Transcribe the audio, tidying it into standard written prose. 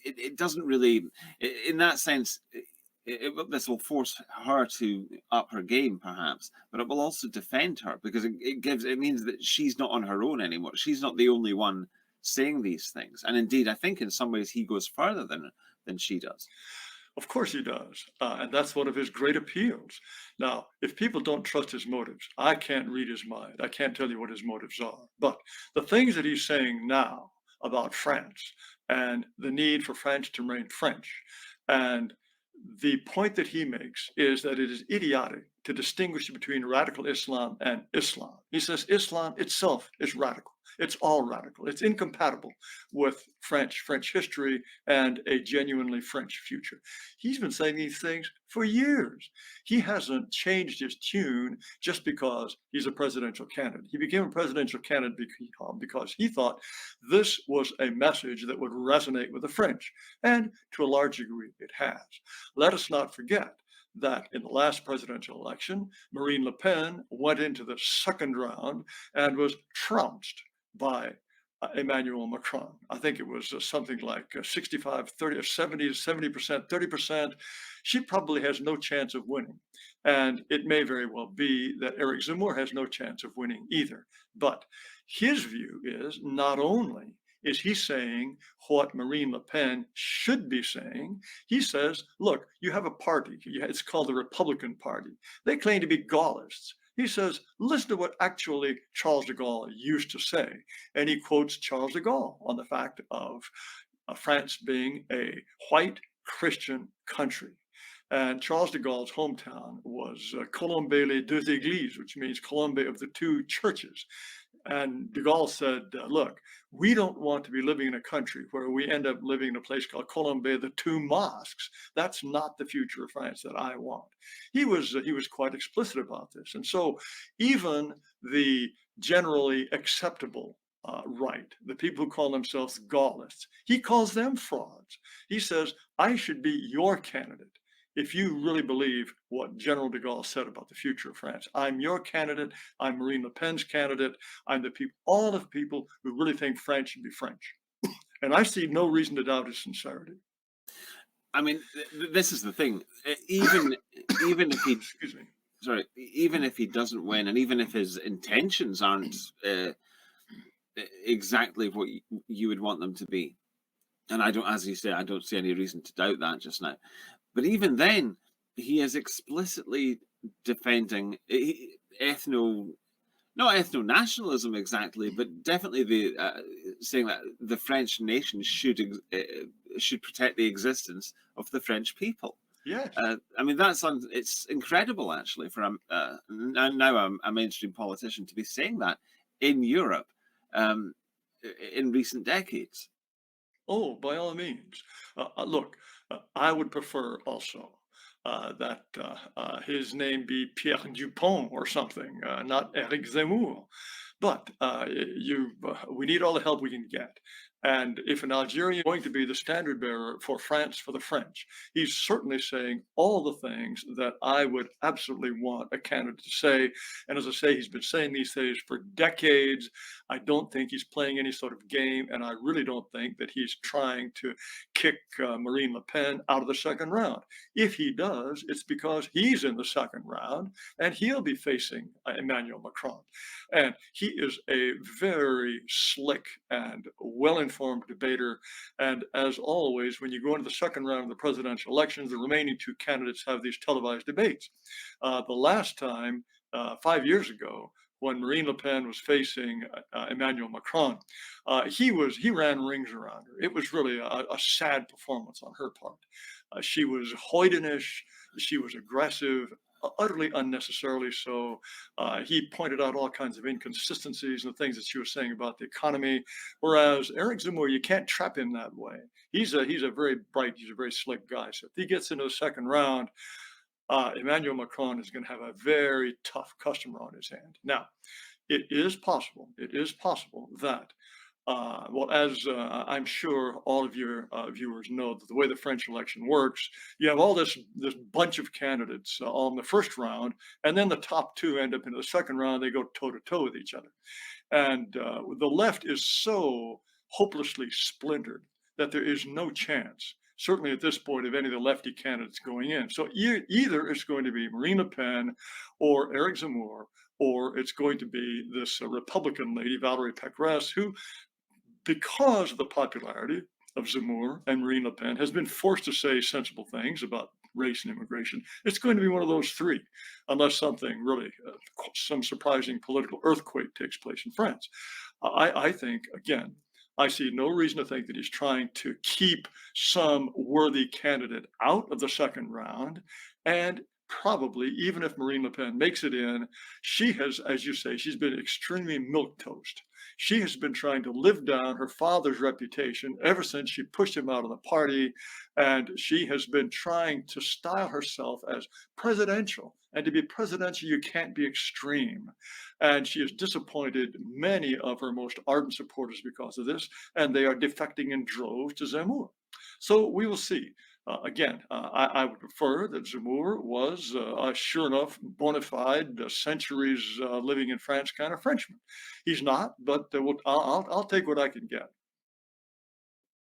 it doesn't really, in that sense, this will force her to up her game, perhaps, but it will also defend her because it means that she's not on her own anymore. She's not the only one saying these things, and indeed, I think in some ways he goes further than she does. Of course he does. And that's one of his great appeals. Now, if people don't trust his motives, I can't read his mind. I can't tell you what his motives are. But the things that he's saying now about France and the need for France to remain French, and the point that he makes is that it is idiotic to distinguish between radical Islam and Islam. He says Islam itself is radical. It's all radical. It's incompatible with French history and a genuinely French future. He's been saying these things for years. He hasn't changed his tune just because he's a presidential candidate. He became a presidential candidate because he thought this was a message that would resonate with the French. And to a large degree, it has. Let us not forget that in the last presidential election, Marine Le Pen went into the second round and was trounced by Emmanuel Macron. I think it was something like 65, 30, 70%, 30%. She probably has no chance of winning. And it may very well be that Eric Zemmour has no chance of winning either. But his view is not only is he saying what Marine Le Pen should be saying, he says, look, you have a party. It's called the Republican Party. They claim to be Gaullists. He says, listen to what actually Charles de Gaulle used to say. And he quotes Charles de Gaulle on the fact of France being a white Christian country. And Charles de Gaulle's hometown was Colombe-les-Deux-Églises, which means Colombe of the two churches. And de Gaulle said, look, we don't want to be living in a country where we end up living in a place called Colombe, the two mosques. That's not the future of France that I want. He was quite explicit about this. And so even the generally acceptable right, the people who call themselves Gaullists, he calls them frauds. He says, I should be your candidate if you really believe what General de Gaulle said about the future of France. I'm your candidate. I'm Marine Le Pen's candidate. I'm the people, all the people who really think France should be French. And I see no reason to doubt his sincerity. I mean, this is the thing. Even if he, Excuse me. sorry, even if he doesn't win, and even if his intentions aren't exactly what you would want them to be, and I don't, as you say, I don't see any reason to doubt that just now. But even then, he is explicitly defending ethno, not ethno nationalism exactly, but definitely the saying that the French nation should protect the existence of the French people. Yes. I mean, it's incredible actually for now a mainstream politician to be saying that in Europe um, in recent decades. Oh, by all means. Look, I would prefer also that his name be Pierre Dupont or something, not Eric Zemmour. But we need all the help we can get. And if an Algerian is going to be the standard bearer for France for the French, he's certainly saying all the things that I would absolutely want a candidate to say. And as I say, he's been saying these things for decades. I don't think he's playing any sort of game, and I really don't think that he's trying to kick Marine Le Pen out of the second round. If he does, it's because he's in the second round, and he'll be facing Emmanuel Macron. And he is a very slick and well-informed debater. And as always, when you go into the second round of the presidential elections, the remaining two candidates have these televised debates. The last time, 5 years ago, when Marine Le Pen was facing Emmanuel Macron, he ran rings around her. It was really a sad performance on her part. She was hoydenish, she was aggressive, utterly unnecessarily so. He pointed out all kinds of inconsistencies and the things that she was saying about the economy. Whereas Eric Zemmour, you can't trap him that way. He's a very bright, he's a very slick guy. So if he gets into the second round, Emmanuel Macron is going to have a very tough customer on his hand. Now, it is possible that, well, as I'm sure all of your viewers know, that the way the French election works, you have all this bunch of candidates all in the first round, and then the top two end up in the second round. They go toe to toe with each other, and the left is so hopelessly splintered that there is no chance, certainly at this point, of any of the lefty candidates going in. So either it's going to be Marine Le Pen or Eric Zemmour, or it's going to be this Republican lady, Valerie Pécresse, who, because of the popularity of Zemmour and Marine Le Pen, has been forced to say sensible things about race and immigration. It's going to be one of those three, unless something really, some surprising political earthquake takes place in France. I think, again, I see no reason to think that he's trying to keep some worthy candidate out of the second round. And probably, even if Marine Le Pen makes it in, she has, as you say, she's been extremely milquetoast. She has been trying to live down her father's reputation ever since she pushed him out of the party. And she has been trying to style herself as presidential. And to be presidential, you can't be extreme. And she has disappointed many of her most ardent supporters because of this, and they are defecting in droves to Zemmour. So we will see. I would prefer that Zemmour was a sure enough, bona fide, centuries living in France kind of Frenchman. He's not, but I'll take what I can get.